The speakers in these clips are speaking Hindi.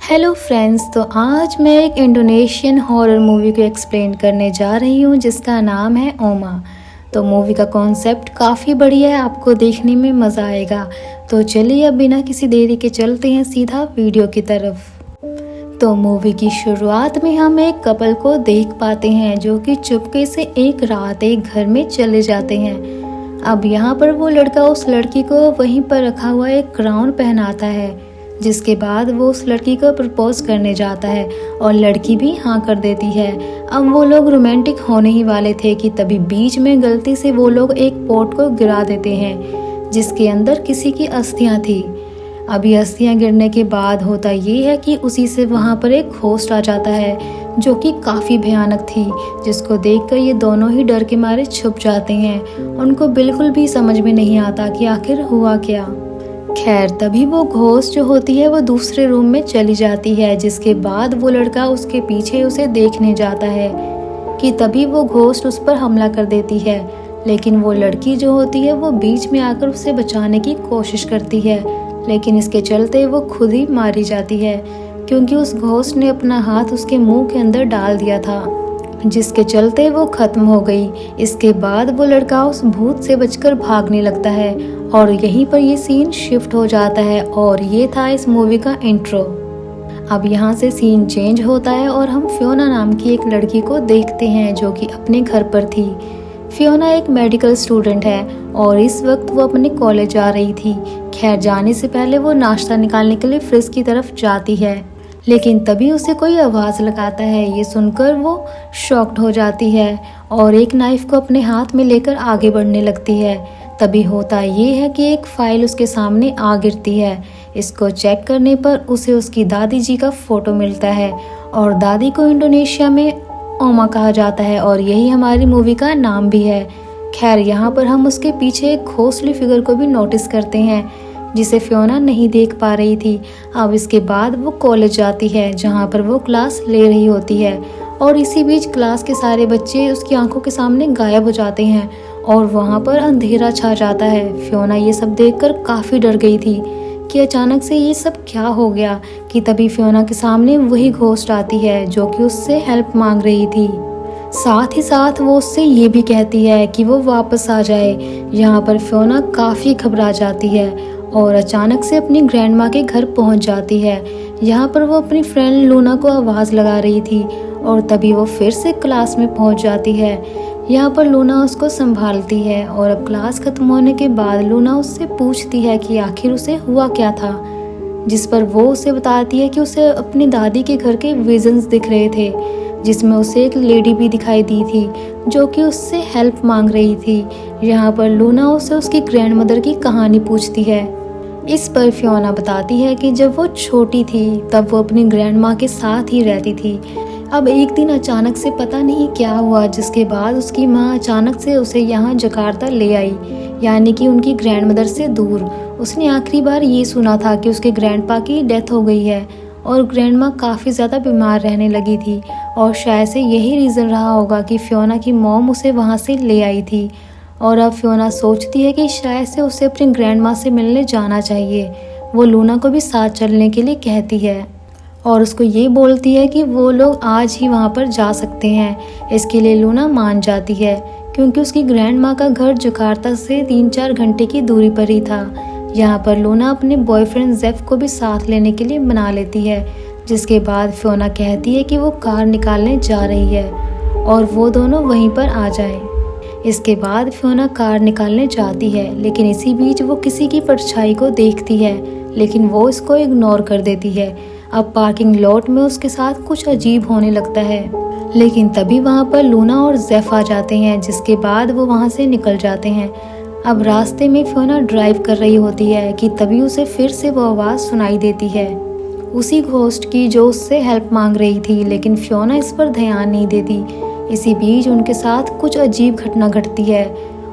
हेलो फ्रेंड्स, तो आज मैं एक इंडोनेशियन हॉरर मूवी को एक्सप्लेन करने जा रही हूँ जिसका नाम है ओमा। तो मूवी का कॉन्सेप्ट काफ़ी बढ़िया है, आपको देखने में मज़ा आएगा। तो चलिए अब बिना किसी देरी के चलते हैं सीधा वीडियो की तरफ। तो मूवी की शुरुआत में हम एक कपल को देख पाते हैं जो कि चुपके से एक रात एक घर में चले जाते हैं। अब यहाँ पर वो लड़का उस लड़की को वहीं पर रखा हुआ एक क्राउन पहनाता है, जिसके बाद वो उस लड़की को प्रपोज करने जाता है और लड़की भी हाँ कर देती है। अब वो लोग रोमांटिक होने ही वाले थे कि तभी बीच में गलती से वो लोग एक पॉट को गिरा देते हैं जिसके अंदर किसी की अस्थियां थी। अब ये अस्थियां गिरने के बाद होता ये है कि उसी से वहाँ पर एक घोस्ट आ जाता है जो कि काफ़ी भयानक थी, जिसको देखकर ये दोनों ही डर के मारे छुप जाते हैं। उनको बिल्कुल भी समझ में नहीं आता कि आखिर हुआ क्या। खैर तभी वो घोस्ट जो होती है वो दूसरे रूम में चली जाती है, जिसके बाद वो लड़का उसके पीछे उसे देखने जाता है कि तभी वो घोस्ट उस पर हमला कर देती है। लेकिन वो लड़की जो होती है वो बीच में आकर उसे बचाने की कोशिश करती है, लेकिन इसके चलते वो खुद ही मारी जाती है क्योंकि उस घोस्ट ने अपना हाथ उसके मुंह के अंदर डाल दिया था, जिसके चलते वो खत्म हो गई। इसके बाद वो लड़का उस भूत से बचकर भागने लगता है और यहीं पर ये सीन शिफ्ट हो जाता है और ये था इस मूवी का इंट्रो। अब यहाँ से सीन चेंज होता है और हम फियोना नाम की एक लड़की को देखते हैं जो कि अपने घर पर थी। फियोना एक मेडिकल स्टूडेंट है और इस वक्त वो अपने कॉलेज जा रही थी। खैर जाने से पहले वो नाश्ता निकालने के लिए फ्रिज की तरफ जाती है, लेकिन तभी उसे कोई आवाज़ लगाता है। ये सुनकर वो शॉक्ड हो जाती है और एक नाइफ को अपने हाथ में लेकर आगे बढ़ने लगती है। तभी होता ये है कि एक फाइल उसके सामने आ गिरती है। इसको चेक करने पर उसे उसकी दादी जी का फोटो मिलता है और दादी को इंडोनेशिया में ओमा कहा जाता है और यही हमारी मूवी का नाम भी है। खैर यहाँ पर हम उसके पीछे एक घोस्टली फिगर को भी नोटिस करते हैं जिसे फियोना नहीं देख पा रही थी। अब इसके बाद वो कॉलेज जाती है जहाँ पर वो क्लास ले रही होती है और इसी बीच क्लास के सारे बच्चे उसकी आंखों के सामने गायब हो जाते हैं और वहाँ पर अंधेरा छा जाता है। फियोना ये सब देखकर काफ़ी डर गई थी कि अचानक से ये सब क्या हो गया कि तभी फियोना के सामने वही घोस्ट आती है जो कि उससे हेल्प मांग रही थी। साथ ही साथ वो उससे ये भी कहती है कि वो वापस आ जाए। यहाँ पर फियोना काफ़ी घबरा जाती है और अचानक से अपनी ग्रैंड माँ के घर पहुँच जाती है। यहाँ पर वो अपनी फ्रेंड लूना को आवाज़ लगा रही थी और तभी वो फिर से क्लास में पहुँच जाती है। यहाँ पर लूना उसको संभालती है और अब क्लास खत्म होने के बाद लूना उससे पूछती है कि आखिर उसे हुआ क्या था, जिस पर वो उसे बताती है कि उसे अपनी दादी के घर के विजन्स दिख रहे थे, जिसमें उसे एक लेडी भी दिखाई दी थी जो कि उससे हेल्प मांग रही थी। यहाँ पर लूना उसे उसकी ग्रैंड मदर की कहानी पूछती है। इस पर फियोना बताती है कि जब वो छोटी थी तब वो अपनी ग्रैंड माँ के साथ ही रहती थी। अब एक दिन अचानक से पता नहीं क्या हुआ, जिसके बाद उसकी माँ अचानक से उसे यहाँ जकार्ता ले आई, यानी कि उनकी ग्रैंड मदर से दूर। उसने आखिरी बार ये सुना था कि उसके ग्रैंडपा की डेथ हो गई है और ग्रैंड माँ काफ़ी ज़्यादा बीमार रहने लगी थी और शायद से यही रीज़न रहा होगा कि फियोना की मॉम उसे वहाँ से ले आई थी। और अब फियोना सोचती है कि शायद से उसे अपनी ग्रैंड माँ से मिलने जाना चाहिए। वो लूना को भी साथ चलने के लिए कहती है और उसको ये बोलती है कि वो लोग आज ही वहाँ पर जा सकते हैं। इसके लिए लूना मान जाती है क्योंकि उसकी ग्रैंड माँ का घर जकार्ता से 3-4 घंटे की दूरी पर ही था। यहाँ पर लूना अपने बॉयफ्रेंड जेफ को भी साथ लेने के लिए मना लेती है, जिसके बाद फियोना कहती है कि वो कार निकालने जा रही है और वो दोनों वहीं पर आ जाएं। इसके बाद फियोना कार निकालने जाती है, लेकिन इसी बीच वो किसी की परछाई को देखती है, लेकिन वो इसको इग्नोर कर देती है। अब पार्किंग लॉट में उसके साथ कुछ अजीब होने लगता है, लेकिन तभी वहाँ पर लूना और जेफ आ जाते हैं, जिसके बाद वो वहाँ से निकल जाते हैं। अब रास्ते में फियोना ड्राइव कर रही होती है कि तभी उसे फिर से वो आवाज़ सुनाई देती है, उसी घोस्ट की जो उससे हेल्प मांग रही थी, लेकिन फियोना इस पर ध्यान नहीं देती। इसी बीच उनके साथ कुछ अजीब घटना घटती है।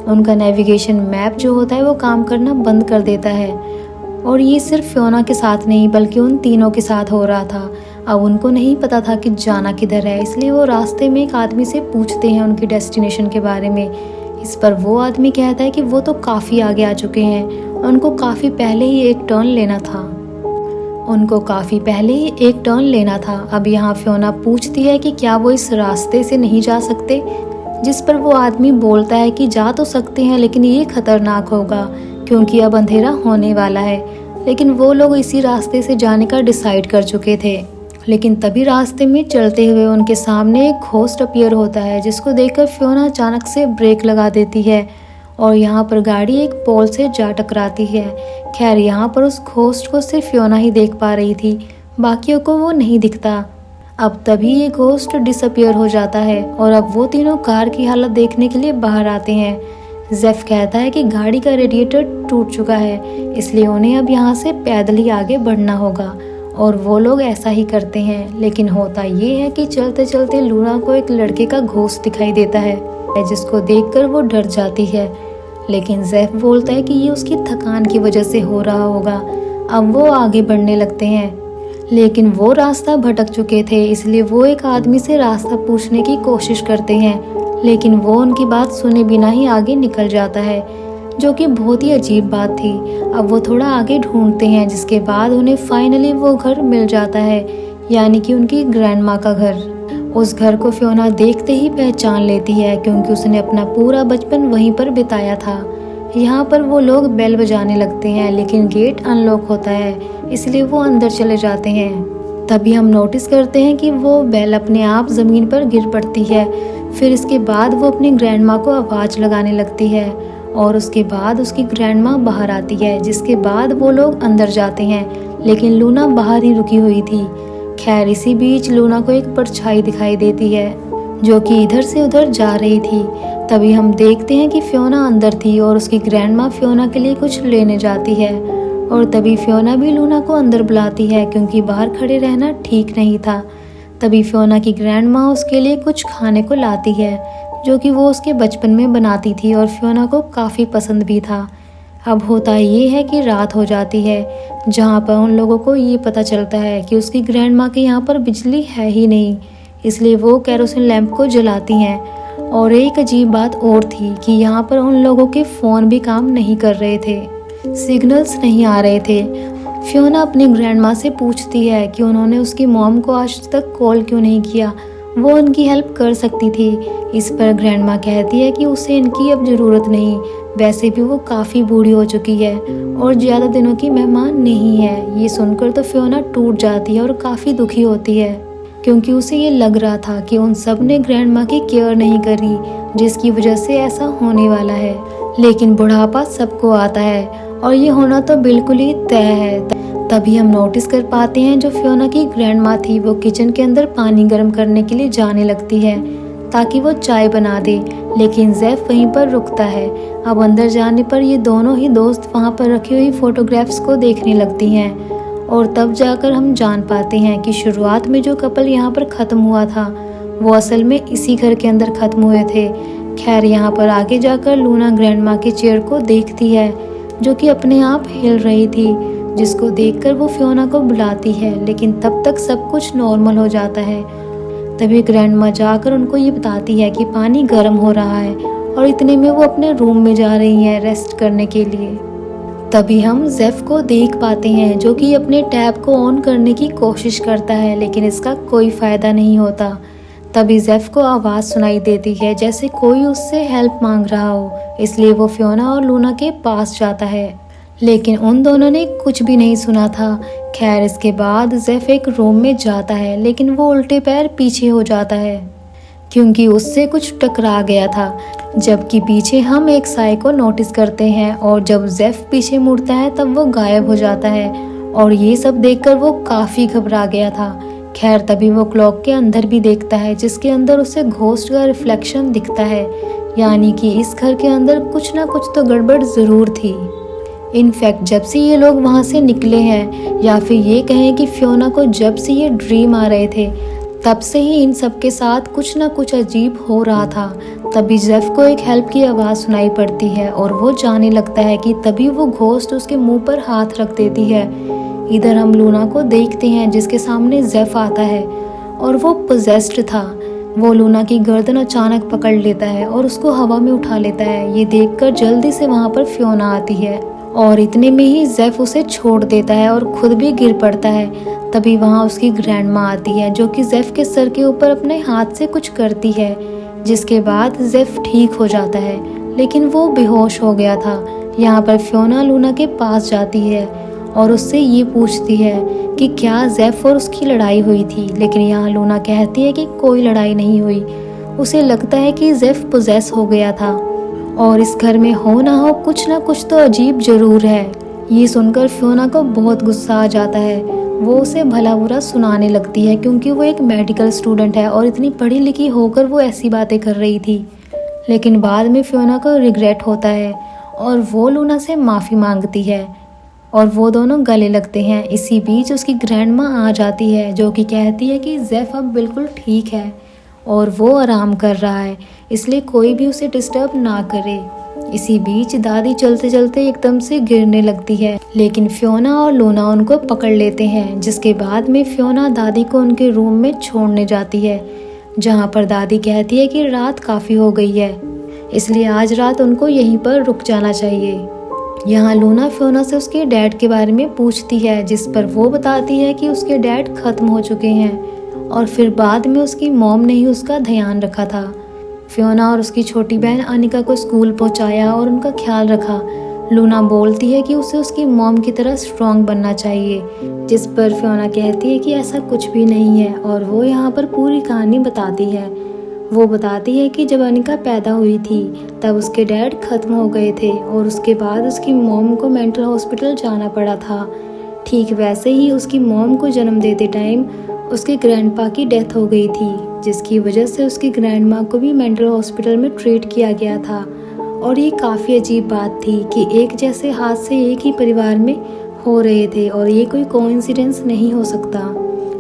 उनका नेविगेशन मैप जो होता है वो काम करना बंद कर देता है और ये सिर्फ फियोना के साथ नहीं बल्कि उन तीनों के साथ हो रहा था। अब उनको नहीं पता था कि जाना किधर है, इसलिए वो रास्ते में एक आदमी से पूछते हैं उनकी डेस्टिनेशन के बारे में। इस पर वो आदमी कहता है कि वो तो काफ़ी आगे आ चुके हैं, उनको काफ़ी पहले ही एक टर्न लेना था। उनको काफ़ी पहले ही एक टर्न लेना था। अब यहाँ फियोना पूछती है कि क्या वो इस रास्ते से नहीं जा सकते, जिस पर वो आदमी बोलता है कि जा तो सकते हैं लेकिन ये खतरनाक होगा क्योंकि अब अंधेरा होने वाला है। लेकिन वो लोग इसी रास्ते से जाने का डिसाइड कर चुके थे। लेकिन तभी रास्ते में चलते हुए उनके सामने एक घोस्ट अपीयर होता है, जिसको देखकर फियोना अचानक से ब्रेक लगा देती है और यहाँ पर गाड़ी एक पोल से जा टकराती है। खैर यहाँ पर उस घोस्ट को सिर्फ फियोना ही देख पा रही थी, बाकियों को वो नहीं दिखता। अब तभी ये घोस्ट डिसअपियर हो जाता है और अब वो तीनों कार की हालत देखने के लिए बाहर आते हैं। जेफ कहता है कि गाड़ी का रेडिएटर टूट चुका है, इसलिए उन्हें अब यहाँ से पैदल ही आगे बढ़ना होगा और वो लोग ऐसा ही करते हैं। लेकिन होता ये है कि चलते चलते लूना को एक लड़के का घोस्ट दिखाई देता है, जिसको देखकर वो डर जाती है। लेकिन जेफ बोलता है कि ये उसकी थकान की वजह से हो रहा होगा। अब वो आगे बढ़ने लगते हैं, लेकिन वो रास्ता भटक चुके थे, इसलिए वो एक आदमी से रास्ता पूछने की कोशिश करते हैं, लेकिन वो उनकी बात सुने बिना ही आगे निकल जाता है, जो कि बहुत ही अजीब बात थी। अब वो थोड़ा आगे ढूंढते हैं, जिसके बाद उन्हें फाइनली वो घर मिल जाता है, यानी कि उनकी ग्रैंड माँ का घर। उस घर को फियोना देखते ही पहचान लेती है क्योंकि उसने अपना पूरा बचपन वहीं पर बिताया था। यहाँ पर वो लोग बेल बजाने लगते हैं, लेकिन गेट अनलॉक होता है, इसलिए वो अंदर चले जाते हैं। तभी हम नोटिस करते हैं कि वो बेल अपने आप ज़मीन पर गिर पड़ती है। फिर इसके बाद वो अपनी ग्रैंड माँ को आवाज़ लगाने लगती है और उसके बाद उसकी ग्रैंड माँ बाहर आती है, जिसके बाद वो लोग अंदर जाते हैं, लेकिन लूना बाहर ही रुकी हुई थी। खैर इसी बीच लूना को एक परछाई दिखाई देती है जो कि इधर से उधर जा रही थी। तभी हम देखते हैं कि फियोना अंदर थी और उसकी ग्रैंड माँ फियोना के लिए कुछ लेने जाती है और तभी फियोना भी लूना को अंदर बुलाती है क्योंकि बाहर खड़े रहना ठीक नहीं था। तभी फियोना की ग्रैंड माँ उसके लिए कुछ खाने को लाती है जो कि वो उसके बचपन में बनाती थी और फियोना को काफ़ी पसंद भी था। अब होता ये है कि रात हो जाती है, जहाँ पर उन लोगों को ये पता चलता है कि उसकी ग्रैंड माँ के यहाँ पर बिजली है ही नहीं, इसलिए वो केरोसिन लैंप को जलाती हैं। और एक अजीब बात और थी कि यहाँ पर उन लोगों के फ़ोन भी काम नहीं कर रहे थे, सिग्नल्स नहीं आ रहे थे। फियोना अपनी ग्रैंड माँ से पूछती है कि उन्होंने उसकी मॉम को आज तक कॉल क्यों नहीं किया, वो उनकी हेल्प कर सकती थी। इस पर ग्रैंड माँ कहती है कि उसे इनकी अब ज़रूरत नहीं, वैसे भी वो काफ़ी बूढ़ी हो चुकी है और ज़्यादा दिनों की मेहमान नहीं है। ये सुनकर तो फियोना टूट जाती है और काफ़ी दुखी होती है क्योंकि उसे ये लग रहा था कि उन सब ने ग्रैंड माँ की केयर नहीं करी, जिसकी वजह से ऐसा होने वाला है। लेकिन बुढ़ापा सबको आता है और ये होना तो बिल्कुल ही तय है। तभी हम नोटिस कर पाते हैं जो फियोना की ग्रैंड माँ थी वो किचन के अंदर पानी गर्म करने के लिए जाने लगती है ताकि वो चाय बना दे, लेकिन जेफ वहीं पर रुकता है। अब अंदर जाने पर ये दोनों ही दोस्त वहाँ पर रखी हुई फोटोग्राफ्स को देखने लगती हैं और तब जाकर हम जान पाते हैं कि शुरुआत में जो कपल यहाँ पर ख़त्म हुआ था वो असल में इसी घर के अंदर ख़त्म हुए थे। खैर यहाँ पर आगे जाकर लूना ग्रैंड माँ के चेयर को देखती है जो कि अपने आप हिल रही थी, जिसको देखकर वो फियोना को बुलाती है, लेकिन तब तक सब कुछ नॉर्मल हो जाता है। तभी ग्रैंड माँ जाकर उनको ये बताती है कि पानी गर्म हो रहा है और इतने में वो अपने रूम में जा रही हैं रेस्ट करने के लिए। तभी हम जेफ को देख पाते हैं जो कि अपने टैब को ऑन करने की कोशिश करता है, लेकिन इसका कोई फ़ायदा नहीं होता। तभी जेफ को आवाज़ सुनाई देती है जैसे कोई उससे हेल्प मांग रहा हो, इसलिए वो फियोना और लूना के पास जाता है, लेकिन उन दोनों ने कुछ भी नहीं सुना था। खैर इसके बाद जेफ एक रूम में जाता है, लेकिन वो उल्टे पैर पीछे हो जाता है क्योंकि उससे कुछ टकरा गया था। जबकि पीछे हम एक साय को नोटिस करते हैं और जब जेफ पीछे मुड़ता है तब वो गायब हो जाता है और ये सब देखकर वो काफ़ी घबरा गया था। खैर तभी वो क्लॉक के अंदर भी देखता है जिसके अंदर उसे घोस्ट का रिफ्लेक्शन दिखता है, यानी कि इस घर के अंदर कुछ ना कुछ तो गड़बड़ ज़रूर थी। इनफैक्ट जब से ये लोग वहाँ से निकले हैं, या फिर ये कहें कि फियोना को जब से ये ड्रीम आ रहे थे तब से ही इन सब के साथ कुछ ना कुछ अजीब हो रहा था। तभी जेफ को एक हेल्प की आवाज़ सुनाई पड़ती है और वो जाने लगता है कि तभी वो घोस्ट उसके मुंह पर हाथ रख देती है। इधर हम लूना को देखते हैं जिसके सामने जेफ आता है और वो पोजेस्ड था। वो लूना की गर्दन अचानक पकड़ लेता है और उसको हवा में उठा लेता है। ये देखकर जल्दी से वहाँ पर फियोना आती है और इतने में ही जेफ उसे छोड़ देता है और खुद भी गिर पड़ता है। तभी वहाँ उसकी ग्रैंडमा आती है जो कि जेफ के सर के ऊपर अपने हाथ से कुछ करती है, जिसके बाद जेफ ठीक हो जाता है, लेकिन वो बेहोश हो गया था। यहाँ पर फियोना लूना के पास जाती है और उससे ये पूछती है कि क्या जेफ और उसकी लड़ाई हुई थी, लेकिन यहाँ लूना कहती है कि कोई लड़ाई नहीं हुई। उसे लगता है कि जेफ पोजेस हो गया था और इस घर में हो ना कुछ तो अजीब जरूर है। ये सुनकर फियोना को बहुत गुस्सा आ जाता है। वो उसे भला बुरा सुनाने लगती है क्योंकि वो एक मेडिकल स्टूडेंट है और इतनी पढ़ी लिखी होकर वो ऐसी बातें कर रही थी। लेकिन बाद में फियोना को रिग्रेट होता है और वो लूना से माफ़ी मांगती है और वो दोनों गले लगते हैं। इसी बीच उसकी ग्रैंडमा आ जाती है जो कि कहती है कि जेफ अब बिल्कुल ठीक है और वो आराम कर रहा है, इसलिए कोई भी उसे डिस्टर्ब ना करे। इसी बीच दादी चलते चलते एकदम से गिरने लगती है, लेकिन फियोना और लूना उनको पकड़ लेते हैं, जिसके बाद में फियोना दादी को उनके रूम में छोड़ने जाती है, जहाँ पर दादी कहती है कि रात काफ़ी हो गई है, इसलिए आज रात उनको यहीं पर रुक जाना चाहिए। यहाँ लूना फियोना से उसके डैड के बारे में पूछती है, जिस पर वो बताती है कि उसके डैड खत्म हो चुके हैं और फिर बाद में उसकी मॉम ने ही उसका ध्यान रखा था। फियोना और उसकी छोटी बहन अनिका को स्कूल पहुंचाया और उनका ख्याल रखा। लूना बोलती है कि उसे उसकी मॉम की तरह स्ट्रॉन्ग बनना चाहिए, जिस पर फियोना कहती है कि ऐसा कुछ भी नहीं है और वो यहाँ पर पूरी कहानी बताती है। वो बताती है कि जब अनिका पैदा हुई थी तब उसके डैड खत्म हो गए थे और उसके बाद उसकी मॉम को मेंटल हॉस्पिटल जाना पड़ा था। ठीक वैसे ही उसकी मॉम को जन्म देते टाइम उसके ग्रैंडपा की डेथ हो गई थी, जिसकी वजह से उसकी ग्रैंडमा को भी मेंटल हॉस्पिटल में ट्रीट किया गया था। और ये काफ़ी अजीब बात थी कि एक जैसे हादसे एक ही परिवार में हो रहे थे और ये कोई कोइंसिडेंस नहीं हो सकता।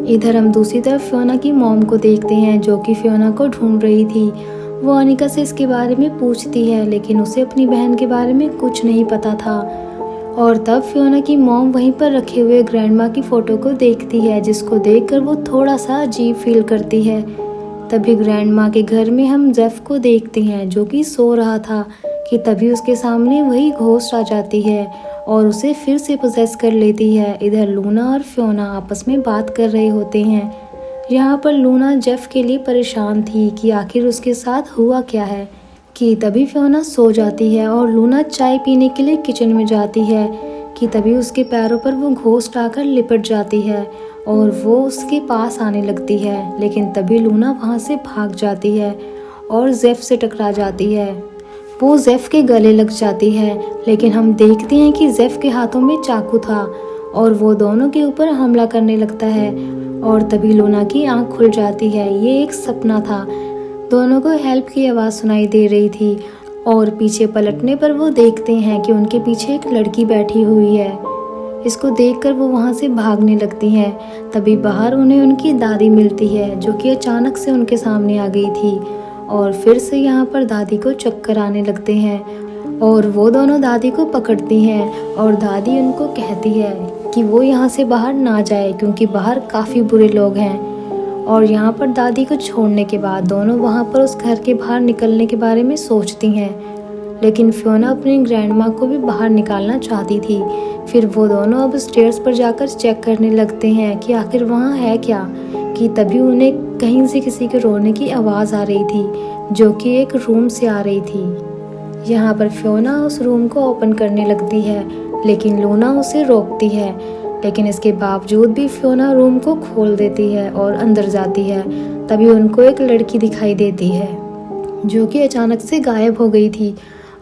इधर हम दूसरी तरफ फियोना की मॉम को देखते हैं जो कि फियोना को ढूंढ रही थी। वो अनिका से इसके बारे में पूछती है, लेकिन उसे अपनी बहन के बारे में कुछ नहीं पता था। और तब फियोना की मॉम वहीं पर रखे हुए ग्रैंडमा की फ़ोटो को देखती है, जिसको देखकर वो थोड़ा सा अजीब फील करती है। तभी ग्रैंडमा के घर में हम जेफ को देखते हैं जो कि सो रहा था कि तभी उसके सामने वही घोस्ट आ जाती है और उसे फिर से पोसेस कर लेती है। इधर लूना और फियोना आपस में बात कर रहे होते हैं। यहाँ पर लूना जेफ के लिए परेशान थी कि आखिर उसके साथ हुआ क्या है, कि तभी फियोना सो जाती है और लूना चाय पीने के लिए किचन में जाती है कि तभी उसके पैरों पर वो घोस्ट आकर लिपट जाती है और वो उसके पास आने लगती है। लेकिन तभी लूना वहाँ से भाग जाती है और जेफ से टकरा जाती है। वो जेफ के गले लग जाती है, लेकिन हम देखते हैं कि जेफ के हाथों में चाकू था और वो दोनों के ऊपर हमला करने लगता है। और तभी लूना की आंख खुल जाती है। ये एक सपना था। दोनों को हेल्प की आवाज़ सुनाई दे रही थी और पीछे पलटने पर वो देखते हैं कि उनके पीछे एक लड़की बैठी हुई है। इसको देखकर वो वहाँ से भागने लगती हैं। तभी बाहर उन्हें उनकी दादी मिलती है जो कि अचानक से उनके सामने आ गई थी और फिर से यहाँ पर दादी को चक्कर आने लगते हैं और वो दोनों दादी को पकड़ती हैं और दादी उनको कहती है कि वो यहाँ से बाहर ना जाए क्योंकि बाहर काफ़ी बुरे लोग हैं। और यहाँ पर दादी को छोड़ने के बाद दोनों वहाँ पर उस घर के बाहर निकलने के बारे में सोचती हैं, लेकिन फियोना अपनी ग्रैंडमा को भी बाहर निकालना चाहती थी। फिर वो दोनों अब स्टेयर्स पर जाकर चेक करने लगते हैं कि आखिर वहाँ है क्या, कि तभी उन्हें कहीं से किसी के रोने की आवाज़ आ रही थी जो कि एक रूम से आ रही थी। यहाँ पर फियोना उस रूम को ओपन करने लगती है, लेकिन लूना उसे रोकती है। लेकिन इसके बावजूद भी फियोना रूम को खोल देती है और अंदर जाती है। तभी उनको एक लड़की दिखाई देती है जो कि अचानक से गायब हो गई थी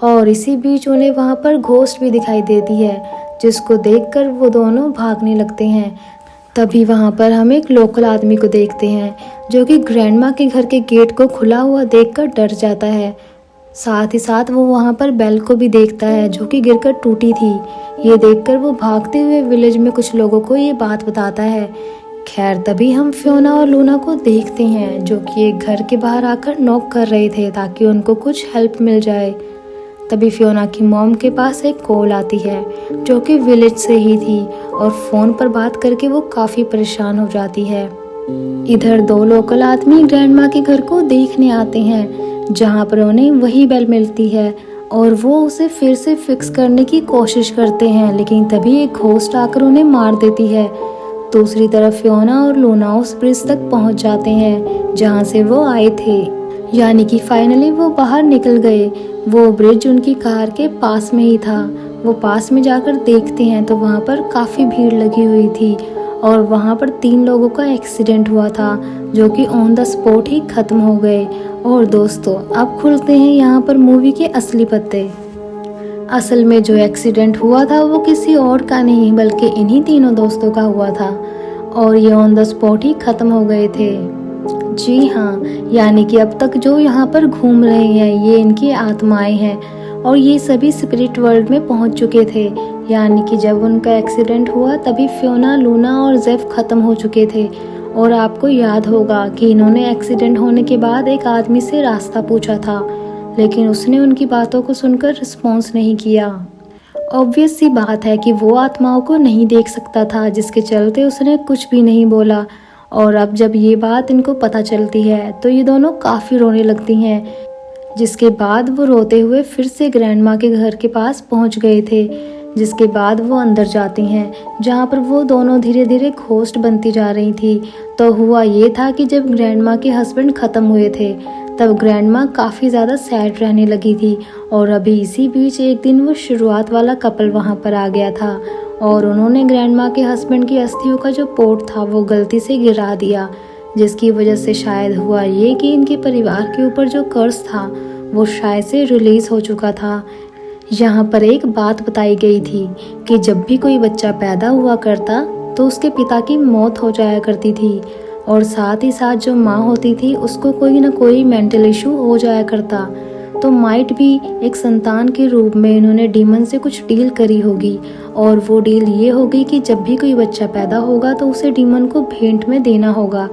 और इसी बीच उन्हें वहाँ पर घोस्ट भी दिखाई देती है, जिसको देखकर वो दोनों भागने लगते हैं। तभी वहाँ पर हम एक लोकल आदमी को देखते हैं जो कि ग्रैंडमा के घर के गेट को खुला हुआ देखकर डर जाता है। साथ ही साथ वो वहाँ पर बेल को भी देखता है जो कि गिरकर टूटी थी। ये देखकर वो भागते हुए विलेज में कुछ लोगों को ये बात बताता है। खैर तभी हम फियोना और लूना को देखते हैं जो कि एक घर के बाहर आकर नॉक कर रहे थे ताकि उनको कुछ हेल्प मिल जाए। तभी फियोना की मॉम के पास एक कॉल आती है जो कि विलेज से ही थी और फ़ोन पर बात करके वो काफ़ी परेशान हो जाती है। इधर दो लोकल आदमी ग्रैंडमा के घर को देखने आते हैं जहाँ पर उन्हें वही बेल मिलती है और वो उसे फिर से फिक्स करने की कोशिश करते हैं, लेकिन तभी एक घोस्ट आकर उन्हें मार देती है। दूसरी तरफ फियोना और लूना उस ब्रिज तक पहुंच जाते हैं जहां से वो आए थे, यानी कि फाइनली वो बाहर निकल गए। वो ब्रिज उनकी कार के पास में ही था। वो पास में जाकर देखते हैं तो वहाँ पर काफ़ी भीड़ लगी हुई थी और वहाँ पर 3 लोगों का एक्सीडेंट हुआ था जो कि ऑन द स्पॉट ही ख़त्म हो गए। और दोस्तों, अब खुलते हैं यहाँ पर मूवी के असली पत्ते। असल में जो एक्सीडेंट हुआ था वो किसी और का नहीं बल्कि इन्हीं तीनों दोस्तों का हुआ था और ये ऑन द स्पॉट ही ख़त्म हो गए थे। जी हाँ, यानी कि अब तक जो यहाँ पर घूम रहे हैं ये इनकी आत्माएं हैं और ये सभी स्पिरिट वर्ल्ड में पहुँच चुके थे। यानी कि जब उनका एक्सीडेंट हुआ तभी फियोना, लूना और जेफ ख़त्म हो चुके थे। और आपको याद होगा कि इन्होंने एक्सीडेंट होने के बाद एक आदमी से रास्ता पूछा था, लेकिन उसने उनकी बातों को सुनकर रिस्पॉन्स नहीं किया। ऑब्वियस सी बात है कि वो आत्माओं को नहीं देख सकता था, जिसके चलते उसने कुछ भी नहीं बोला। और अब जब ये बात इनको पता चलती है तो ये दोनों काफ़ी रोने लगती हैं, जिसके बाद वो रोते हुए फिर से ग्रैंडमा के घर के पास पहुंच गए थे। जिसके बाद वो अंदर जाती हैं जहां पर वो दोनों धीरे धीरे घोस्ट बनती जा रही थी। तो हुआ ये था कि जब ग्रैंडमा के हस्बैंड ख़त्म हुए थे तब ग्रैंडमा काफ़ी ज़्यादा सैड रहने लगी थी। और अभी इसी बीच एक दिन वो शुरुआत वाला कपल वहाँ पर आ गया था और उन्होंने ग्रैंडमा के हस्बैंड की अस्थियों का जो पोट था वो गलती से गिरा दिया, जिसकी वजह से शायद हुआ ये कि इनके परिवार के ऊपर जो कर्ज था वो शायद से रिलीज़ हो चुका था। यहाँ पर एक बात बताई गई थी कि जब भी कोई बच्चा पैदा हुआ करता तो उसके पिता की मौत हो जाया करती थी और साथ ही साथ जो माँ होती थी उसको कोई ना कोई मेंटल इशू हो जाया करता। तो माइट भी एक संतान के रूप में इन्होंने डीमन से कुछ डील करी होगी और वो डील ये होगी कि जब भी कोई बच्चा पैदा होगा तो उसे डीमन को भेंट में देना होगा।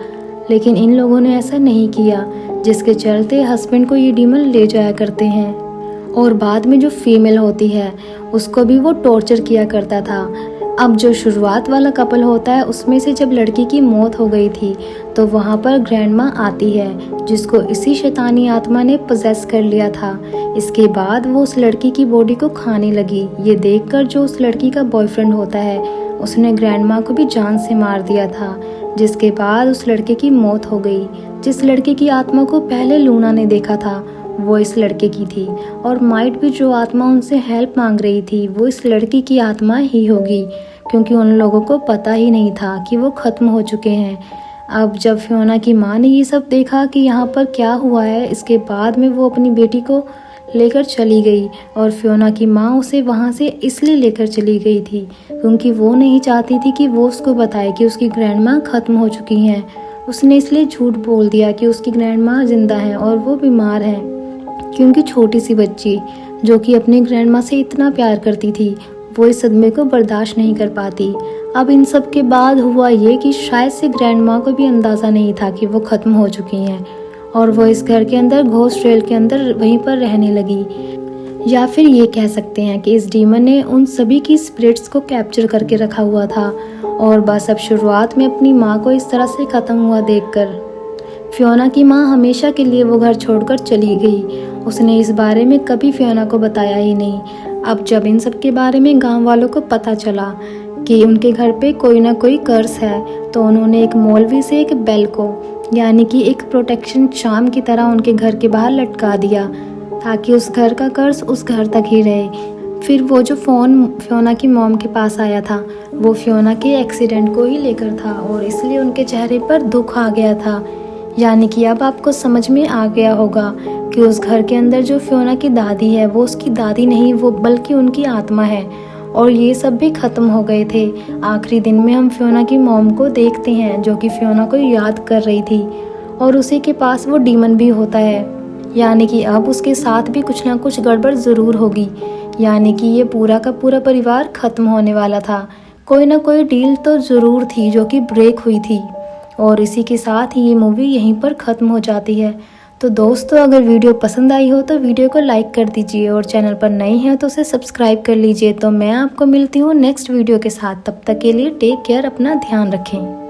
लेकिन इन लोगों ने ऐसा नहीं किया, जिसके चलते हस्बैंड को ये डीमन ले जाया करते हैं और बाद में जो फीमेल होती है उसको भी वो टॉर्चर किया करता था। अब जो शुरुआत वाला कपल होता है उसमें से जब लड़की की मौत हो गई थी तो वहाँ पर ग्रैंडमा आती है, जिसको इसी शैतानी आत्मा ने पोजेस कर लिया था। इसके बाद वो उस लड़की की बॉडी को खाने लगी। ये देखकर जो उस लड़की का बॉयफ्रेंड होता है उसने ग्रैंडमा को भी जान से मार दिया था, जिसके बाद उस लड़के की मौत हो गई। जिस लड़के की आत्मा को पहले लूना ने देखा था वो इस लड़के की थी और माइट भी जो आत्मा उनसे हेल्प मांग रही थी वो इस लड़की की आत्मा ही होगी, क्योंकि उन लोगों को पता ही नहीं था कि वो ख़त्म हो चुके हैं। अब जब फियोना की माँ ने ये सब देखा कि यहाँ पर क्या हुआ है, इसके बाद में वो अपनी बेटी को लेकर चली गई और फियोना की माँ उसे वहाँ से इसलिए लेकर चली गई थी क्योंकि वो नहीं चाहती थी कि वो उसको बताए कि उसकी ग्रैंडमा ख़त्म हो चुकी हैं। उसने इसलिए झूठ बोल दिया कि उसकी ग्रैंडमा जिंदा है और वो बीमार है, क्योंकि छोटी सी बच्ची जो कि अपनी ग्रैंडमा से इतना प्यार करती थी वो इस सदमे को बर्दाश्त नहीं कर पाती। अब इन सब के बाद हुआ ये कि शायद से ग्रैंडमा को भी अंदाज़ा नहीं था कि वो ख़त्म हो चुकी हैं और वो इस घर के अंदर घोस्ट ट्रेल के अंदर वहीं पर रहने लगी। या फिर ये कह सकते हैं कि इस डीमन ने उन सभी की स्पिरिट्स को कैप्चर करके रखा हुआ था। और बस अब शुरुआत में अपनी माँ को इस तरह से ख़त्म हुआ देखकर फियोना की माँ हमेशा के लिए वो घर छोड़कर चली गई। उसने इस बारे में कभी फियोना को बताया ही नहीं। अब जब इन सब के बारे में गांव वालों को पता चला कि उनके घर पे कोई ना कोई कर्स है तो उन्होंने एक मौलवी से एक बेल को, यानी कि एक प्रोटेक्शन चार्म की तरह उनके घर के बाहर लटका दिया ताकि उस घर का कर्स उस घर तक ही रहे। फिर वो जो फ़ोन फियोना की मॉम के पास आया था वो फियोना के एक्सीडेंट को ही लेकर था और इसलिए उनके चेहरे पर दुख आ गया था। यानी कि अब आपको समझ में आ गया होगा कि उस घर के अंदर जो फियोना की दादी है वो उसकी दादी नहीं, वो बल्कि उनकी आत्मा है। और ये सब भी ख़त्म हो गए थे। आखिरी दिन में हम फियोना की मॉम को देखते हैं जो कि फियोना को याद कर रही थी और उसी के पास वो डीमन भी होता है। यानी कि अब उसके साथ भी कुछ ना कुछ गड़बड़ ज़रूर होगी। यानी कि ये पूरा का पूरा परिवार ख़त्म होने वाला था। कोई ना कोई डील तो ज़रूर थी जो कि ब्रेक हुई थी। और इसी के साथ ही ये मूवी यहीं पर ख़त्म हो जाती है। तो दोस्तों, अगर वीडियो पसंद आई हो तो वीडियो को लाइक कर दीजिए और चैनल पर नए हैं तो उसे सब्सक्राइब कर लीजिए। तो मैं आपको मिलती हूँ नेक्स्ट वीडियो के साथ। तब तक के लिए टेक केयर, अपना ध्यान रखें।